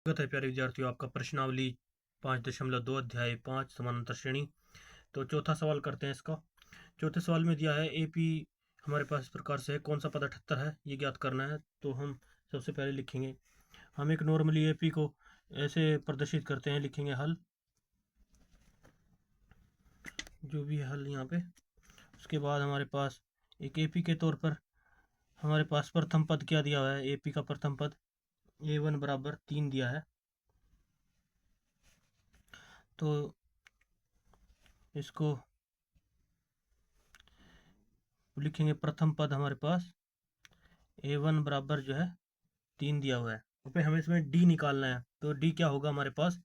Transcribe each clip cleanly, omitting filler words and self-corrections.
स्वागत है प्यारे विद्यार्थियों, आपका प्रश्नावली 5.2 अध्याय 5 समानांतर श्रेणी। तो चौथा सवाल करते हैं इसका। चौथे सवाल में दिया है एपी हमारे पास इस प्रकार से है, कौन सा पद 78 है ये ज्ञात करना है। तो हम सबसे पहले लिखेंगे, हम एक नॉर्मली एपी को ऐसे प्रदर्शित करते हैं, लिखेंगे हल, जो भी है हल यहाँ पे। उसके बाद हमारे पास एक एपी के तौर पर हमारे पास प्रथम पद क्या दिया हुआ है, एपी का प्रथम पद a1 बराबर 3 दिया है। तो इसको लिखेंगे, प्रथम पद हमारे पास a1 बराबर जो है 3 दिया हुआ है। तो फिर हमें इसमें d निकालना है। तो d क्या होगा हमारे पास,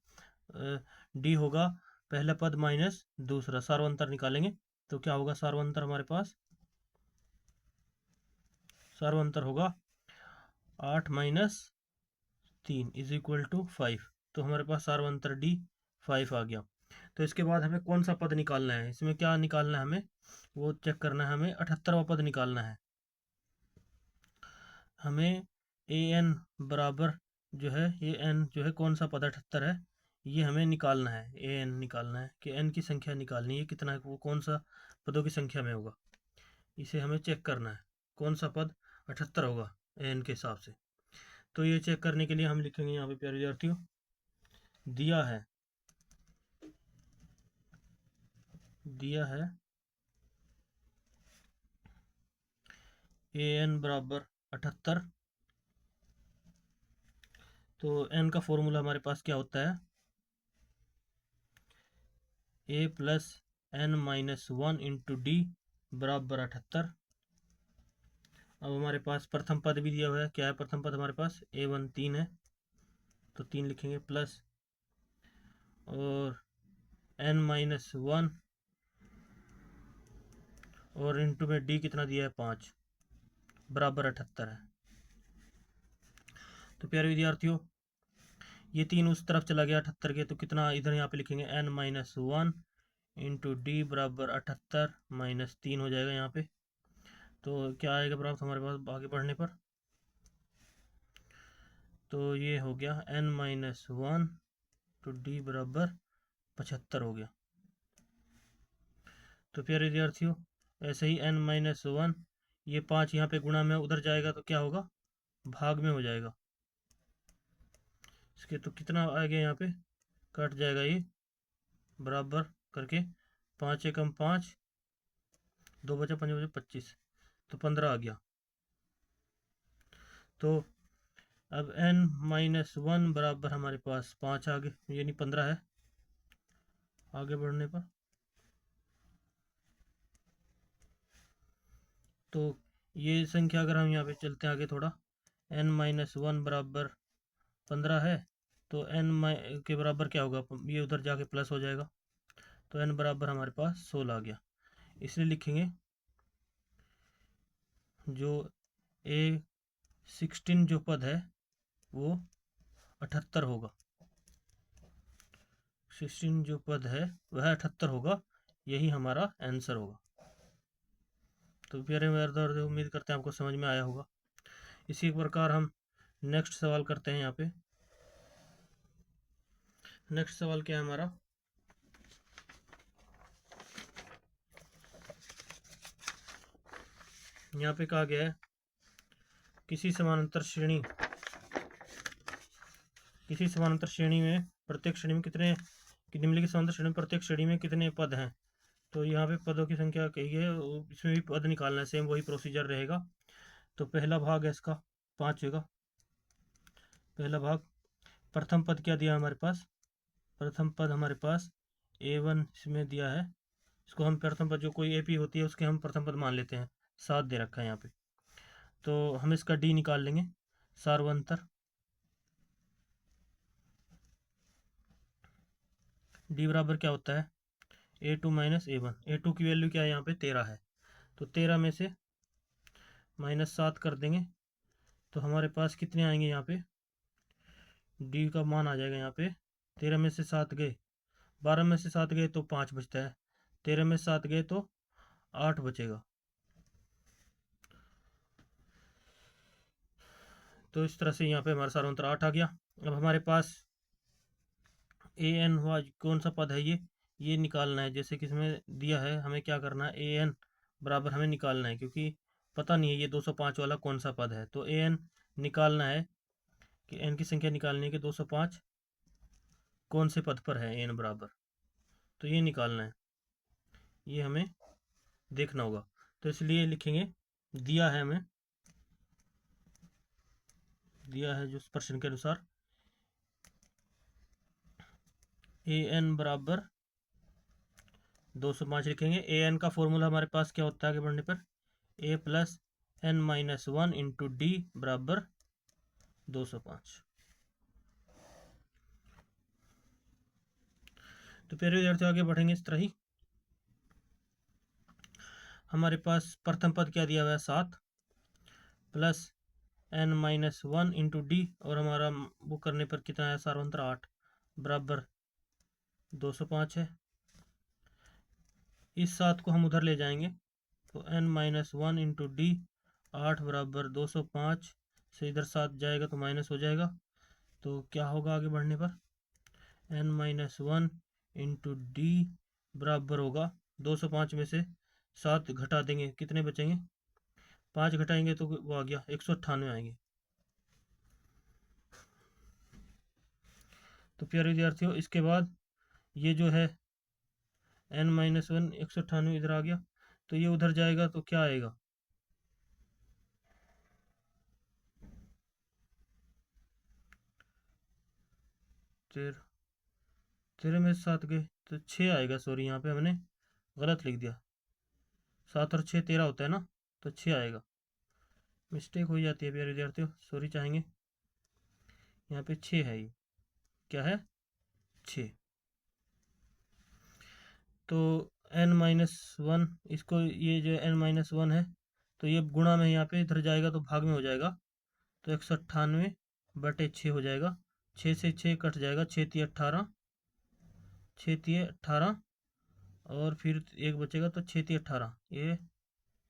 d होगा पहला पद माइनस दूसरा, सार्वंतर निकालेंगे। तो क्या होगा सार्वंतर, हमारे पास सार्वंतर होगा 8 माइनस 3 इज इक्वल टू 5। तो हमारे पास सार्वंतर d 5 आ गया। तो इसके बाद हमें कौन सा पद निकालना है, इसमें क्या निकालना है हमें, वो चेक करना है। हमें 78वां पद निकालना है। हमें an बराबर जो है, an जो है कौन सा पद 78 है, ये हमें निकालना है। an निकालना है कि n की संख्या निकालनी है, कितना है वो, कौन सा पदों की संख्या में होगा, इसे हमें चेक करना है कौन सा पद 78 होगा an के हिसाब से। तो ये चेक करने के लिए हम लिखेंगे यहाँ पे प्यारे विद्यार्थियों, दिया है an बराबर 78। तो n का फॉर्मूला हमारे पास क्या होता है, a plus n minus 1 into d बराबर 78। अब हमारे पास प्रथम पद भी दिया हुआ है, क्या है प्रथम पद हमारे पास, a1 3 है, तो 3 लिखेंगे, प्लस और n माइनस 1 और इंटू में d कितना दिया है 5 बराबर 78 है। तो प्यारे विद्यार्थियों, ये 3 उस तरफ चला गया 78 के, तो कितना इधर यहाँ पे लिखेंगे n माइनस 1 इंटू डी बराबर 78 माइनस 3 हो जाएगा यहाँ पे। तो क्या आएगा प्राप्त हमारे पास आगे बढ़ने पर, तो ये हो गया n माइनस 1 तो डी बराबर 75 हो गया। तो प्यारे विद्यार्थियों, ऐसे ही n माइनस 1, ये 5 यहाँ पे गुणा में उधर जाएगा तो क्या होगा, भाग में हो जाएगा इसके। तो कितना आ गया यहाँ पे, कट जाएगा ये बराबर करके, 5 एकम 5, 2 बचा 5 बचे 25, तो 15 आ गया। तो अब n माइनस 1 बराबर हमारे पास 5 आगे, यानी 15 है आगे बढ़ने पर। तो ये संख्या अगर हम यहाँ पे चलते हैं आगे थोड़ा, n माइनस 1 बराबर 15 है, तो n के बराबर क्या होगा, ये उधर जाके प्लस हो जाएगा। तो n बराबर हमारे पास 16 आ गया। इसलिए लिखेंगे जो a16 जो पद है वो 78 होगा। 16 जो पद है वह 78 होगा, यही हमारा आंसर होगा। तो प्यारे मेरे उम्मीद करते हैं आपको समझ में आया होगा। इसी प्रकार हम नेक्स्ट सवाल करते हैं। यहाँ पे नेक्स्ट सवाल क्या है हमारा, यहाँ पे कहा गया है किसी समानांतर श्रेणी में प्रत्येक श्रेणी में कितने, निम्नलिखित समानांतर श्रेणी में प्रत्येक श्रेणी में कितने पद हैं। तो यहाँ पे पदों की संख्या कही है, इसमें भी पद निकालना है, सेम वही प्रोसीजर रहेगा। तो पहला भाग है इसका 5 होगा। पहला भाग, प्रथम पद क्या दिया हमारे पास, प्रथम पद हमारे पास a1 इसमें दिया है, इसको हम प्रथम पद जो कोई एपी होती है उसके हम प्रथम पद मान लेते हैं, 7 दे रखा है यहाँ पे। तो हम इसका डी निकाल लेंगे, सार्वंतर डी बराबर क्या होता है, a2 माइनस a1। a2 की वैल्यू क्या है यहाँ पे 13 है, तो 13 में से माइनस 7 कर देंगे, तो हमारे पास कितने आएंगे यहाँ पे, डी का मान आ जाएगा यहाँ पे, 13 में से 7 गए, 12 में से 7 गए तो 5 बचता है, 13 में से 7 गए तो 8 बचेगा। तो इस तरह से यहाँ पे हमारा सार्वंतर 8 आ गया। अब हमारे पास ए एन हुआ, कौन सा पद है ये निकालना है। जैसे कि इसमें दिया है, हमें क्या करना है, ए एन बराबर हमें निकालना है, क्योंकि पता नहीं है ये 205 वाला कौन सा पद है। तो ए एन निकालना है कि एन की संख्या निकालनी है कि 205 कौन से पद पर है एन बराबर, तो ये निकालना है, ये हमें देखना होगा। तो इसलिए लिखेंगे, दिया है हमें, दिया है जो प्रश्न के अनुसार ए एन बराबर 205 लिखेंगे। ए एन का फॉर्मूला हमारे पास क्या होता है आगे बढ़ने पर, a plus n minus one into d बराबर 205। तो प्यारे विद्यार्थियों आगे बढ़ेंगे इस तरह ही। हमारे पास प्रथम पद क्या दिया हुआ है, 7 plus n minus one into d, और हमारा वो करने पर कितना है, सार्वंत्र 8 बराबर 205 है। इस 7 को हम उधर ले जाएंगे, तो n minus one into d 8 बराबर 205 से इधर 7 जाएगा तो माइनस हो जाएगा। तो क्या होगा आगे बढ़ने पर, n minus one into d बराबर होगा 205 में से 7 घटा देंगे, कितने बचेंगे, 5 घटाएंगे तो वो आ गया 198 आएंगे। तो प्यारे विद्यार्थियों इसके बाद ये जो है एन माइनस वन 198 इधर आ गया, तो ये उधर जाएगा तो क्या आएगा, तेरह में 7 गए तो 6 आएगा। सॉरी यहाँ पे हमने गलत लिख दिया, 7 और 6 13 होता है ना, तो 6 आएगा, मिस्टेक हो जाती है प्यारे विद्यार्थियों, सॉरी चाहेंगे। यहाँ पे 6 है, ये क्या है, 6। तो n माइनस वन, इसको ये जो n माइनस वन है, तो ये गुणा में यहाँ पे इधर जाएगा तो भाग में हो जाएगा, तो 198 बटे 6 हो जाएगा। 6 से 6 कट जाएगा, 6 तिये 18, 6 तिये 18 और फिर एक बचेगा, तो 6 तिये 18, ये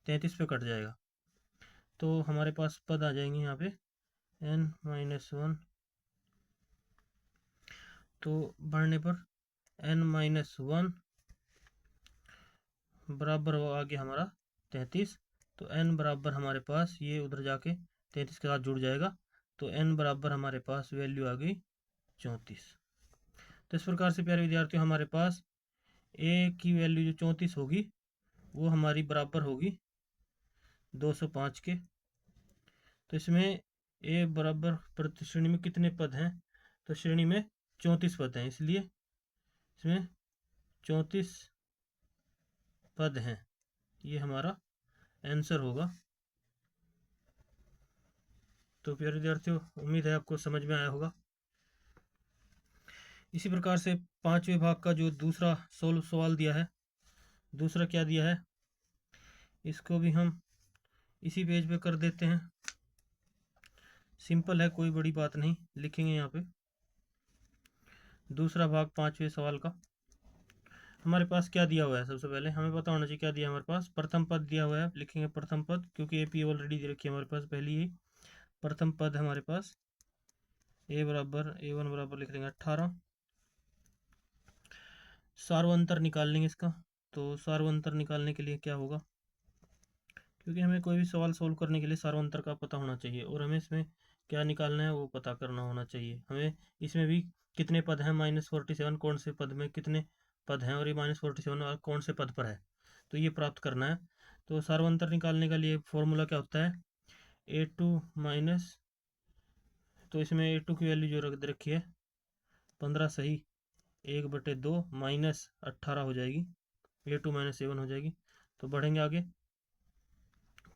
33 पे कट जाएगा। तो हमारे पास पद आ जाएंगे यहाँ पे n माइनस वन, तो बढ़ने पर n माइनस वन बराबर हो आ गया हमारा 33। तो n बराबर हमारे पास ये उधर जाके 33 के साथ जुड़ जाएगा, तो n बराबर हमारे पास वैल्यू आ गई 34। तो इस प्रकार से प्यारे विद्यार्थियों हमारे पास a की वैल्यू जो 34 होगी वो हमारी बराबर होगी 205 के। तो इसमें a बराबर प्रति श्रेणी में कितने पद हैं, तो श्रेणी में 34 पद हैं, इसलिए इसमें 34 पद हैं, ये हमारा आंसर होगा। तो प्यारे विद्यार्थियों उम्मीद है आपको समझ में आया होगा। इसी प्रकार से 5वें भाग का जो दूसरा सवाल दिया है, दूसरा क्या दिया है, इसको भी हम इसी पेज पे कर देते हैं, सिंपल है, कोई बड़ी बात नहीं। लिखेंगे यहाँ पे दूसरा भाग 5वें सवाल का। हमारे पास क्या दिया हुआ है, सबसे पहले हमें पता होना चाहिए क्या दिया है हमारे पास, प्रथम पद दिया हुआ है, लिखेंगे प्रथम पद, क्योंकि एपी ऑलरेडी दे रखी है हमारे पास पहली ही। प्रथम पद है हमारे पास ए बराबर ए वन बराबर लिख देंगे 18। सार्वंतर निकाल लेंगे इसका, तो सार्वंतर निकालने के लिए क्या होगा, क्योंकि हमें कोई भी सवाल सोल्व करने के लिए सार्वंतर का पता होना चाहिए, और हमें इसमें क्या निकालना है वो पता करना होना चाहिए। हमें इसमें भी कितने पद हैं, -47 कौन से पद में कितने पद हैं, और ये -47 कौन से पद पर है, तो ये प्राप्त करना है। तो सार्वंतर निकालने का लिए फॉर्मूला क्या होता है, A2 माइनस, तो इसमें A2 की वैल्यू जो रख रखी है 15 सही 1/2 माइनस 18 हो जाएगी, A2 माइनस A1 हो जाएगी। तो बढ़ेंगे आगे,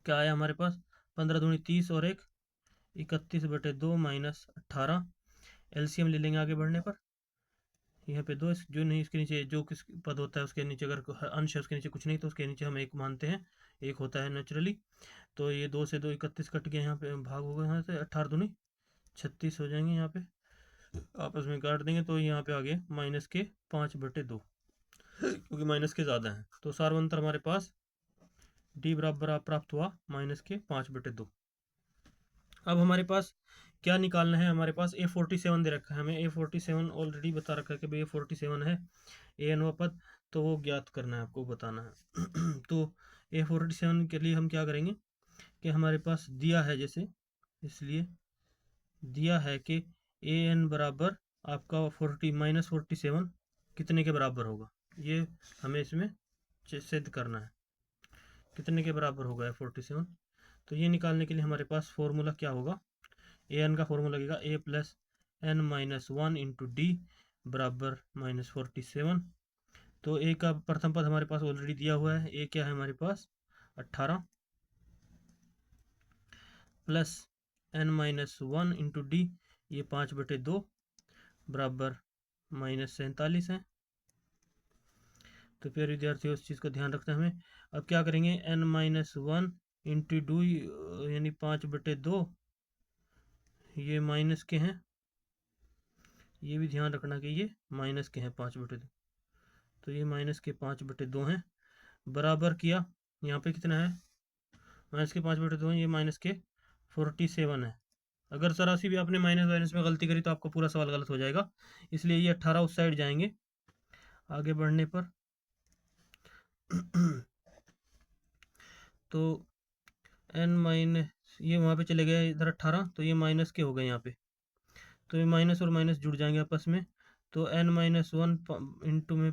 क्या आया हमारे पास, 15 दूनी 30 और 1 31/2 माइनस 18। एलसीएम ले लेंगे आगे बढ़ने पर, यहाँ पे 2, जो नहीं इसके नीचे जो किस पद होता है उसके नीचे अगर अंश है उसके नीचे कुछ नहीं, तो उसके नीचे हम 1 मानते हैं, 1 होता है नेचुरली। तो ये 2 से 2 31 कट गया, यहाँ पे भाग होगा, यहाँ से 18 दूनी 36 हो जाएंगे, यहाँ पे आपस में काट देंगे, तो यहाँ पे आ गए माइनस के 5/2, क्योंकि माइनस के ज़्यादा हैं। तो सार्वंतर हमारे पास डी बराबर प्राप्त हुआ -के 5/2। अब हमारे पास क्या निकालना है हमारे पास, A47 दे रखा है हमें, A47 ऑलरेडी बता रखा है कि भाई A47 है an पद, तो वो ज्ञात करना है, आपको बताना है। तो A47 के लिए हम क्या करेंगे कि हमारे पास दिया है जैसे, इसलिए दिया है कि an बराबर आपका 47 कितने के बराबर होगा, ये हमें इसमें सिद्ध करना है, कितने के बराबर होगा A47। तो ये निकालने के लिए हमारे पास फॉर्मूला क्या होगा, an का फॉर्मूला लगेगा a plus n minus 1 into d बराबर -47। तो a का प्रथम पद हमारे पास ऑलरेडी दिया हुआ है, a क्या है हमारे पास 18 plus n minus 1 into D, ये 5/2 बराबर -47 है। तो फिर विद्यार्थियों उस चीज़ का ध्यान रखना है हमें। अब क्या करेंगे, n माइनस 1 इंटू डू यानी 5/2, ये माइनस के हैं, ये भी ध्यान रखना कि ये माइनस के हैं 5/2, तो ये माइनस के 5/2 हैं, बराबर किया यहाँ पे कितना है, माइनस के 5/2 है, ये माइनस के 47 है। अगर जरा सी भी आपने माइनस माइनस में गलती करी तो आपका पूरा सवाल गलत हो जाएगा, इसलिए ये 18 उस साइड जाएंगे आगे बढ़ने पर। तो n माइनस, ये वहाँ पे चले गए इधर 18, तो ये माइनस के हो गए यहाँ पे, तो ये माइनस और माइनस जुड़ जाएंगे आपस में। तो n माइनस 1 इंटू में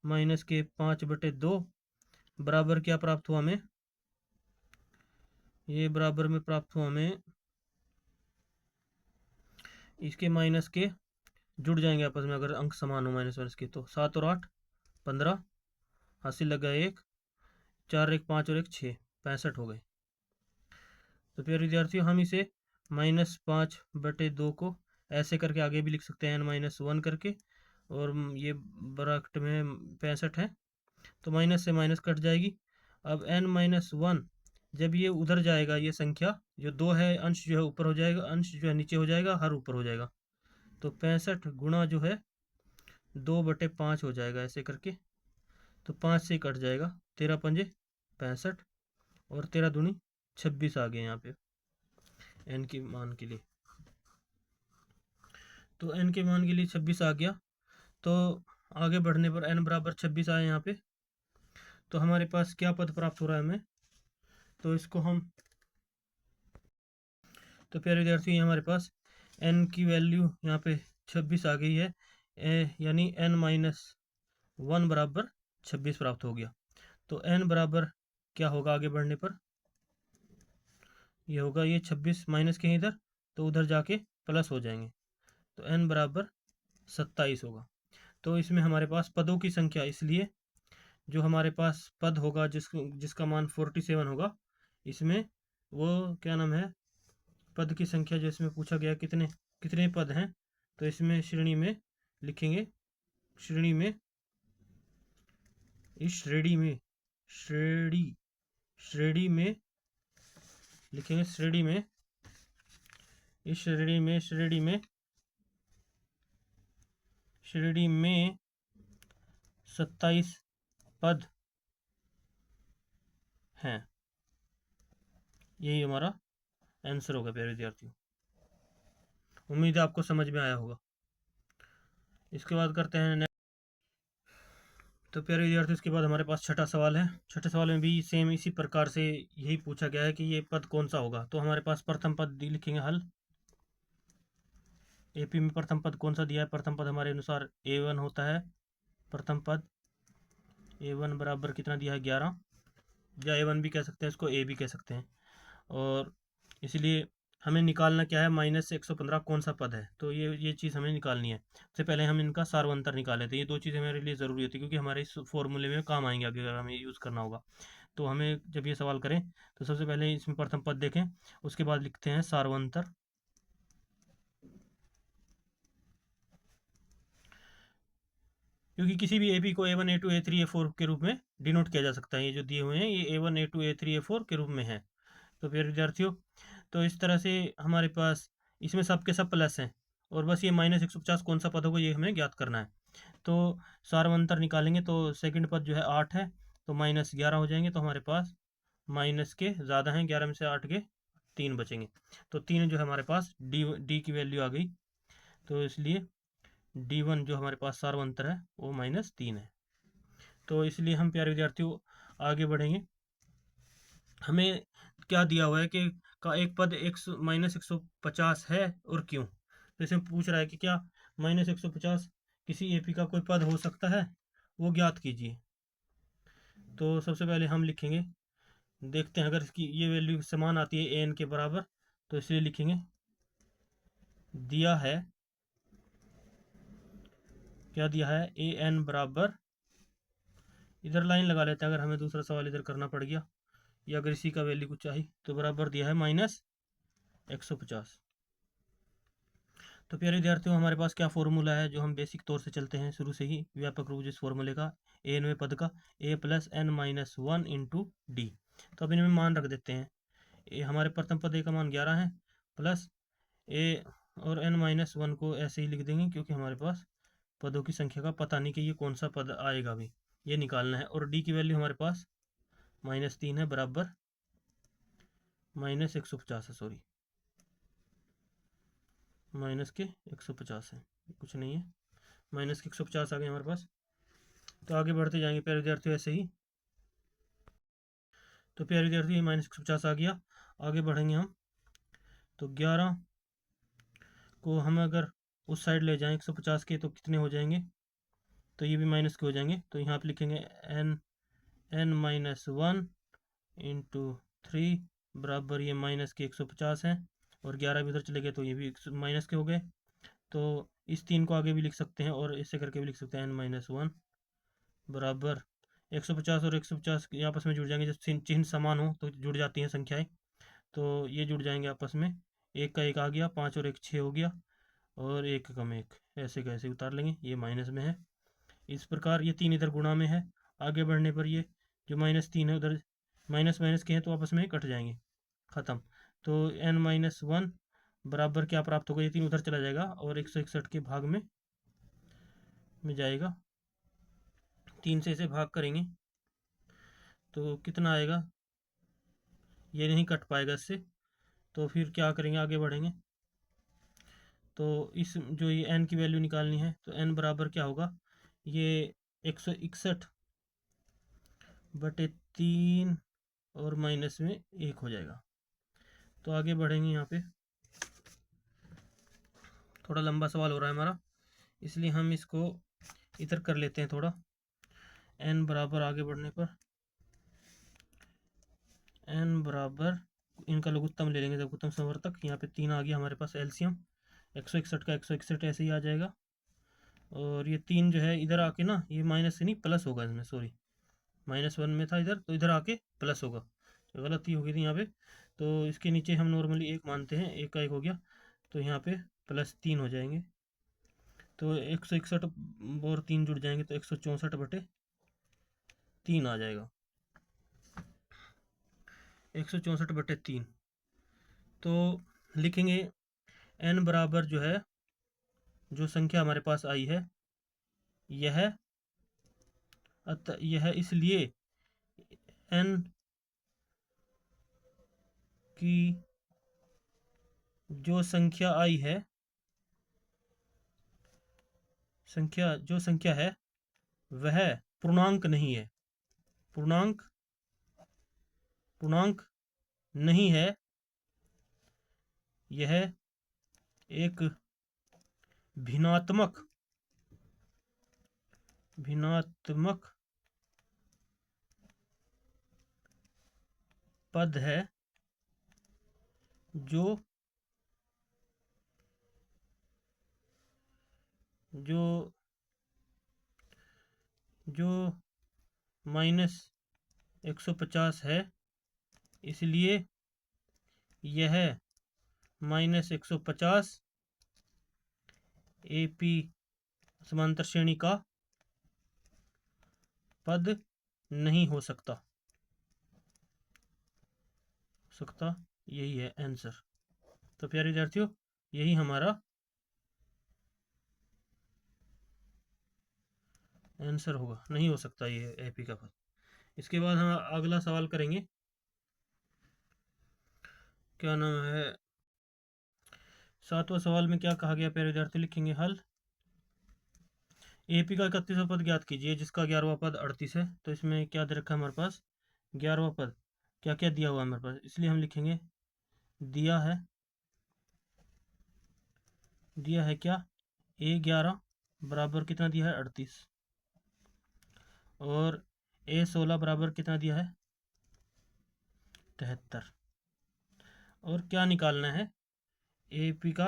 माइनस के 5/2 बराबर क्या प्राप्त हुआ हमें, ये बराबर में प्राप्त हुआ हमें, इसके माइनस के जुड़ जाएंगे आपस में अगर अंक समान हो माइनस माइनस के, तो 7 और 8 15, हासिल लगा 1, 4 1 5 और 1 6, 65 हो गए। तो फिर विद्यार्थियों हम इसे -5/2 को ऐसे करके आगे भी लिख सकते हैं, n-1 करके, और ये ब्रैकेट में 65 है, तो माइनस से माइनस कट जाएगी। अब n-1 जब ये उधर जाएगा, ये संख्या जो 2 है, अंश जो है ऊपर हो जाएगा, अंश जो है नीचे हो जाएगा, हर ऊपर हो जाएगा, तो 65 गुणा जो है 2/5 हो जाएगा ऐसे करके, तो 5 से कट जाएगा, 13 पंजे 65 और 13 दूनी 26 आ गए यहाँ पे n के मान के लिए। तो n के मान के लिए 26 आ गया, तो आगे बढ़ने पर n बराबर 26 आए यहाँ पे, तो हमारे पास क्या पद प्राप्त हो रहा है हमें, तो इसको हम, तो प्यारे विद्यार्थी हमारे पास n की वैल्यू यहाँ पे 26 आ गई है, यानी n-1 बराबर 26 प्राप्त हो गया। तो n बराबर क्या होगा आगे बढ़ने पर, ये होगा, ये 26 माइनस के इधर, तो उधर जाके प्लस हो जाएंगे, तो n बराबर 27 होगा। तो इसमें हमारे पास पदों की संख्या, इसलिए जो हमारे पास पद होगा जिसका मान 47 होगा, इसमें वो क्या नाम है, पद की संख्या जो इसमें पूछा गया कितने कितने पद हैं, तो इसमें श्रेणी में लिखेंगे, श्रेणी में, इस श्रेणी में, श्रेणी में लिखेंगे, श्रेणी में, इस श्रेणी में, श्रेणी में 27 पद हैं, यही हमारा आंसर होगा प्यारे विद्यार्थियों। उम्मीद है आपको समझ में आया होगा। इसके बाद करते हैं तो प्यारे विद्यार्थी इसके बाद हमारे पास छठा सवाल है। छठे सवाल में भी सेम इसी प्रकार से यही पूछा गया है कि ये पद कौन सा होगा। तो हमारे पास प्रथम पद लिखेंगे हल, एपी में प्रथम पद कौन सा दिया है, प्रथम पद हमारे अनुसार A1 होता है, प्रथम पद A1 बराबर कितना दिया है 11, या A1 भी कह सकते हैं, इसको A भी कह सकते हैं, और इसलिए हमें निकालना क्या है, -115 कौन सा पद है, तो ये चीज़ हमें निकालनी है। सबसे पहले हम इनका सार्वंतर निकाले थे, ये दो चीज़ें हमारे लिए ज़रूरी होती है क्योंकि हमारे इस फॉर्मूले में काम आएंगे अगर हमें यूज़ करना होगा। तो हमें जब ये सवाल करें तो सबसे पहले इसमें प्रथम पद देखें, उसके बाद लिखते हैं सार्वंतर, क्योंकि किसी भी AP को A1 A2 A3 A4 के रूप में डिनोट किया जा सकता है। ये जो दिए हुए हैं ये A1 A2 A3 A4 के रूप में है। तो फिर विद्यार्थियों, तो इस तरह से हमारे पास इसमें सब के सब प्लस हैं, और बस ये -150 कौन सा पद होगा ये हमें ज्ञात करना है। तो सार्वंतर निकालेंगे तो सेकंड पद जो है 8 है, तो -11 हो जाएंगे, तो हमारे पास माइनस के ज़्यादा हैं, 11 में से 8 के 3 बचेंगे। तो 3 जो है हमारे पास डी की वैल्यू आ गई, तो इसलिए D1 जो हमारे पास सार्वंतर है वो -3 है। तो इसलिए हम प्यारे विद्यार्थियों आगे बढ़ेंगे। हमें क्या दिया हुआ है कि का एक पद -150 है और क्यों। तो इसमें पूछ रहा है कि क्या -150 किसी AP का कोई पद हो सकता है, वो ज्ञात कीजिए। तो सबसे पहले हम लिखेंगे, देखते हैं अगर इसकी ये वैल्यू समान आती है an के बराबर, तो इसलिए लिखेंगे दिया है, क्या दिया है, an बराबर, इधर लाइन लगा लेते हैं अगर हमें दूसरा सवाल इधर करना पड़ गया, या अगर इसी का वैल्यू कुछ चाहिए, तो बराबर दिया है -150। तो प्यारे विद्यार्थियों हमारे पास क्या फॉर्मूला है जो हम बेसिक तौर से चलते हैं शुरू से ही व्यापक रूप जिस फॉर्मूले का, एनवें पद का a + n-1 × d। तो अब इनमें मान रख देते हैं। हमारे प्रथम पद a का मान 11 है, प्लस a और n-1 को ऐसे ही लिख देंगे क्योंकि हमारे पास पदों की संख्या का पता नहीं कि ये कौन सा पद आएगा भी, ये निकालना है। और d की वैल्यू हमारे पास -3 है, बराबर -150 है, सॉरी माइनस के 150 है, कुछ नहीं है, माइनस के 150 आ गए हमारे पास। तो आगे बढ़ते जाएंगे प्यारे विद्यार्थियों ऐसे ही। तो प्यारे विद्यार्थियों -150 आ गया, आगे बढ़ेंगे हम। तो 11 को हम अगर उस साइड ले जाएं 150 के, तो कितने हो जाएंगे, तो ये भी माइनस के हो जाएंगे। तो यहाँ पे लिखेंगे n-1 × 3 बराबर ये माइनस के 150 है, और 11 भी उधर चले गए तो ये भी माइनस के हो गए। तो इस 3 को आगे भी लिख सकते हैं और इससे करके भी लिख सकते हैं n-1 बराबर 150 और 150 आपस में जुड़ जाएंगे, जब चिन्ह समान हो तो जुड़ जाती हैं संख्याएं, तो ये जुड़ जाएंगे आपस में, एक का एक आ गया, 5 और 1 6 हो गया, और 1 कम 1 ऐसे कैसे उतार लेंगे, ये माइनस में है। इस प्रकार ये 3 इधर गुणा में है, आगे बढ़ने पर ये जो -3 है उधर माइनस माइनस के हैं तो आपस में कट जाएंगे, ख़त्म। तो n-1 बराबर क्या प्राप्त होगा, ये 3 उधर चला जाएगा और 161 के भाग में जाएगा, 3 से इसे भाग करेंगे तो कितना आएगा, ये नहीं कट पाएगा इससे। तो फिर क्या करेंगे, आगे बढ़ेंगे। तो इस जो ये n की वैल्यू निकालनी है, तो n बराबर क्या होगा, ये 161/3 और माइनस में 1 हो जाएगा। तो आगे बढ़ेंगे, यहाँ पे थोड़ा लंबा सवाल हो रहा है हमारा, इसलिए हम इसको इधर कर लेते हैं थोड़ा। n बराबर आगे बढ़ने पर n बराबर इनका लघुत्तम ले लेंगे, लघुत्तम संवर्तक, यहाँ पे 3 आ गया हमारे पास एलसीएम, 161 का 161 ऐसे ही आ जाएगा। और ये 3 जो है इधर आके ना, ये माइनस से नहीं प्लस होगा इसमें, सॉरी -1 में था इधर, तो इधर आके प्लस होगा, तो गलती हो गई थी यहाँ पे। तो इसके नीचे हम नॉर्मली 1 मानते हैं, 1 का 1 हो गया, तो यहाँ पे +3 हो जाएंगे। तो 161 और 3 जुड़ जाएंगे तो 164/3 आ जाएगा, 164/3। तो लिखेंगे n बराबर जो है, जो संख्या हमारे पास आई है, यह यह इसलिए n की जो संख्या आई है, जो संख्या है वह पूर्णांक नहीं है, पूर्णांक नहीं है, यह एक भिन्नात्मक पद है जो -150 है, इसलिए यह -150 AP समांतर श्रेणी का पद नहीं हो सकता, यही है आंसर। तो प्यारे विद्यार्थियों यही हमारा आंसर होगा, नहीं हो सकता ये AP का पद। इसके बाद हम अगला सवाल करेंगे क्या नाम है, 7वां सवाल में क्या कहा गया प्यारे विद्यार्थी, लिखेंगे हल। एपी का 31वां पद ज्ञात कीजिए जिसका 11वां पद 38 है। तो इसमें क्या दे रखा है हमारे पास, 11वां पद क्या क्या दिया हुआ है हमारे पास, इसलिए हम लिखेंगे दिया है क्या, A11 बराबर कितना दिया है 38, और A16 बराबर कितना दिया है 73। और क्या निकालना है, एपी का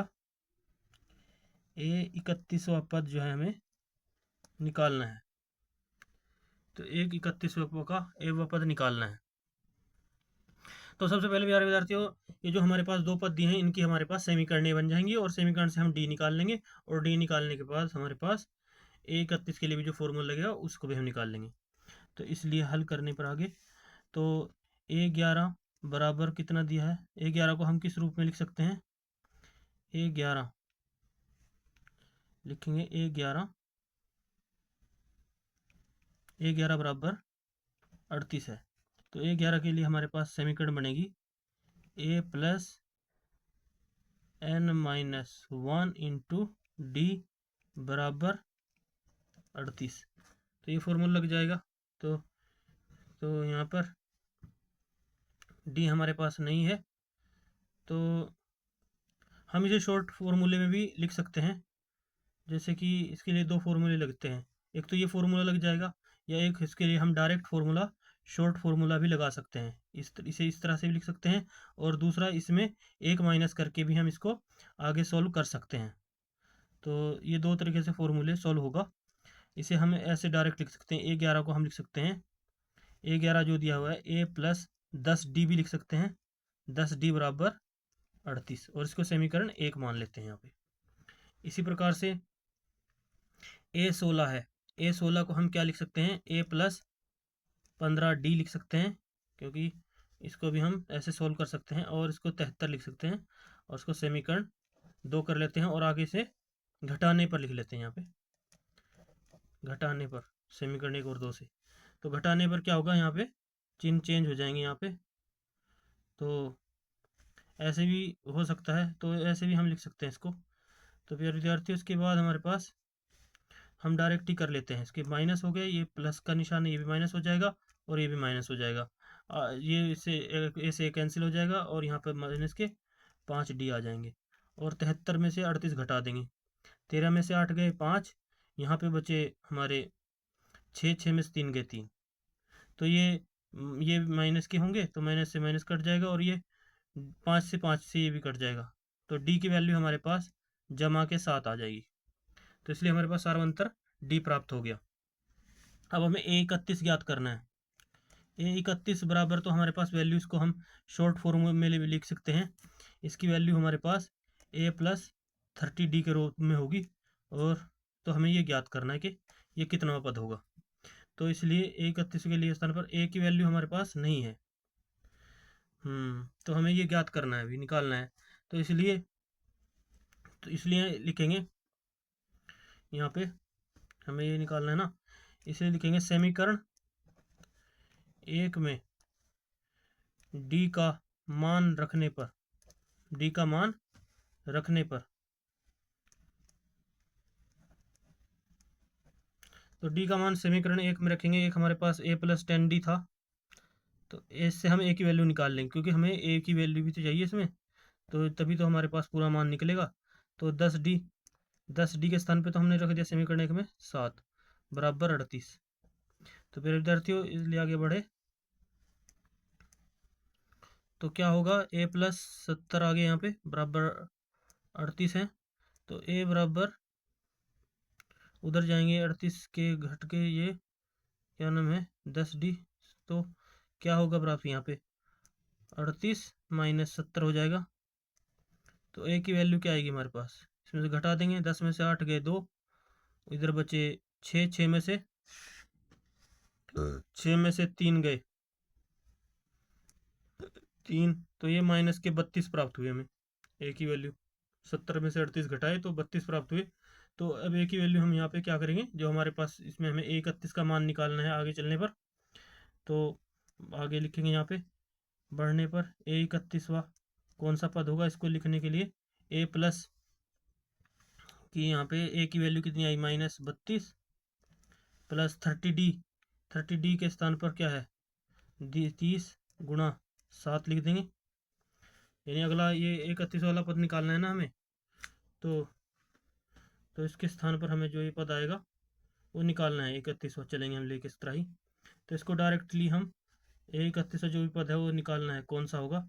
A31वां पद जो है हमें निकालना है। तो 31वां का A पद निकालना है। तो सबसे पहले प्यारे विद्यार्थियों, ये जो हमारे पास दो पद दिए हैं इनकी हमारे पास समीकरणें बन जाएंगी, और समीकरण से हम डी निकाल लेंगे, और डी निकालने के बाद हमारे पास A31 के लिए भी जो फॉर्मूला लगेगा उसको भी हम निकाल लेंगे। तो इसलिए हल करने पर आगे, तो A11 बराबर कितना दिया है, A11 को हम किस रूप में लिख सकते हैं, A11 लिखेंगे A11 बराबर 38 है। तो A11 के लिए हमारे पास समीकरण बनेगी A plus n-1 into d बराबर 38। तो ये फॉर्मूला लग जाएगा। तो यहाँ पर डी हमारे पास नहीं है, तो हम इसे शॉर्ट फॉर्मूले में भी लिख सकते हैं। जैसे कि इसके लिए दो फॉर्मूले लगते हैं, एक तो ये फॉर्मूला लग जाएगा, या एक इसके लिए हम डायरेक्ट फॉर्मूला शॉर्ट फॉर्मूला भी लगा सकते हैं, इसे इस तरह से भी लिख सकते हैं, और दूसरा इसमें एक माइनस करके भी हम इसको आगे सॉल्व कर सकते हैं। तो ये दो तरीके से फॉर्मूले सॉल्व होगा। इसे हम ऐसे डायरेक्ट लिख सकते हैं, A11 को हम लिख सकते हैं, A11 जो दिया हुआ है A प्लस 10D भी लिख सकते हैं, 10D बराबर 38, और इसको समीकरण 1 मान लेते हैं यहाँ पे। इसी प्रकार से A16 है, A16 को हम क्या लिख सकते हैं, A प्लस 15D लिख सकते हैं, क्योंकि इसको भी हम ऐसे सोल्व कर सकते हैं, और इसको 73 लिख सकते हैं, और इसको समीकरण 2 कर लेते हैं, और आगे से घटाने पर लिख लेते हैं, यहाँ पे घटाने पर समीकरण 1 और 2 से। तो घटाने पर क्या होगा, यहाँ पे चिन्ह चेंज हो जाएंगे यहाँ पे, तो ऐसे भी हो सकता है, तो ऐसे भी हम लिख सकते हैं इसको। तो फिर विद्यार्थियों इसके बाद हमारे पास हम डायरेक्ट ही कर लेते हैं, इसके माइनस हो गए, ये प्लस का निशान है, ये भी माइनस हो जाएगा, और ये भी माइनस हो जाएगा, ये इससे कैंसिल हो जाएगा, और यहाँ पर माइनस के 5D आ जाएंगे, और 73 में से 38 घटा देंगे, 13 में से 8 गए 5, यहाँ पे बचे हमारे 6 में से 3 गए 3, तो ये माइनस के होंगे, तो माइनस से माइनस कट जाएगा, और ये 5 से ये भी कट जाएगा, तो डी की वैल्यू हमारे पास जमा के 7 आ जाएगी। तो इसलिए हमारे पास सार्वंतर डी प्राप्त हो गया। अब हमें A31 ज्ञात करना है। A31 बराबर, तो हमारे पास वैल्यू, इसको हम शॉर्ट फॉर्म में भी लिख सकते हैं, इसकी वैल्यू हमारे पास A प्लस 30D के रूप में होगी, और तो हमें ये ज्ञात करना है कि ये कितना पद होगा। तो इसलिए A31 के लिए स्थान पर A की वैल्यू हमारे पास नहीं है, तो हमें ये ज्ञात करना है, अभी निकालना है। तो इसलिए लिखेंगे यहाँ पे, हमें ये निकालना है ना, इसलिए लिखेंगे समीकरण 1 में D का मान रखने पर, D का मान रखने पर, तो D का मान समीकरण 1 में रखेंगे। एक हमारे पास A प्लस 10D था, तो इससे हम A की वैल्यू निकाल लेंगे, क्योंकि हमें A की वैल्यू भी तो चाहिए इसमें, तो तभी तो हमारे पास पूरा मान निकलेगा। तो 10D के स्थान पे तो हमने रख दिया समीकरण 1 में 7 बराबर 38। तो फिर विद्यार्थियों इसलिए आगे बढ़े, तो क्या होगा, A प्लस 70 आ गया यहाँ पे बराबर 38 है, तो A बराबर उधर जाएंगे 38 के घट के, ये क्या नाम है 10D, तो क्या होगा प्राप्त यहाँ पे 38 माइनस 70 हो जाएगा। तो A की वैल्यू क्या आएगी हमारे पास, इसमें से घटा देंगे, 10 में से 8 गए 2, इधर बचे 6 में से 3 गए 3, तो ये माइनस के 32 प्राप्त हुए हमें। A की वैल्यू 70 में से 38 घटाए तो 32 प्राप्त हुए। तो अब A की वैल्यू हम यहाँ पे क्या करेंगे, जो हमारे पास इसमें हमें A31 का मान निकालना है आगे चलने पर, तो आगे लिखेंगे यहाँ पे बढ़ने पर A31वां कौन सा पद होगा इसको लिखने के लिए? ए प्लस की यहाँ पे ए की वैल्यू कितनी आई -32 प्लस 30D के स्थान पर क्या है 30 गुणा 7 लिख देंगे। यानी अगला ये 31 वाला पद निकालना है ना हमें, तो इसके स्थान पर हमें जो ये पद आएगा वो निकालना है। 31 चलेंगे हम लेके इस तरह ही, तो इसको डायरेक्टली हम 31 जो भी पद है वो निकालना है कौन सा होगा,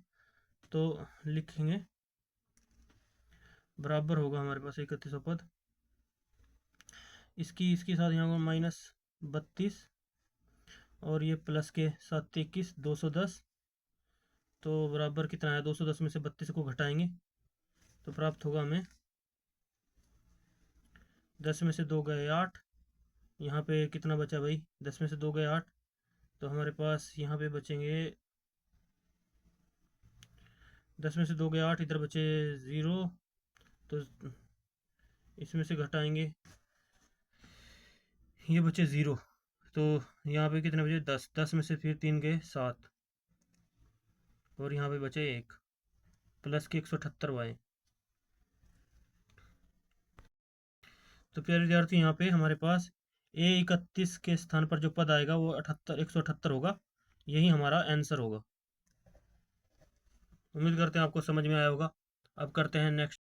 तो लिखेंगे बराबर होगा हमारे पास 31 पद, इसके साथ यहाँ -32 और ये प्लस के साथ 21 210, तो बराबर कितना है 210 में से 32 को घटाएंगे तो प्राप्त होगा हमें 10 में से 2 गए 8, यहाँ पे कितना बचा भाई 10 में से 2 गए 8, तो हमारे पास यहाँ पे बचेंगे 10 में से 2 गए 8, इधर बचे 0, तो इसमें से घटाएंगे ये बचे 0, तो यहाँ पे कितने बचे 10 में से फिर 3 गए 7 और यहाँ पे बचे 1 प्लस के 178 वाए। तो प्यारे विद्यार्थी यहाँ पे हमारे पास A31 के स्थान पर जो पद आएगा वो 178 होगा, यही हमारा आंसर होगा। उम्मीद करते हैं आपको समझ में आया होगा। अब करते हैं नेक्स्ट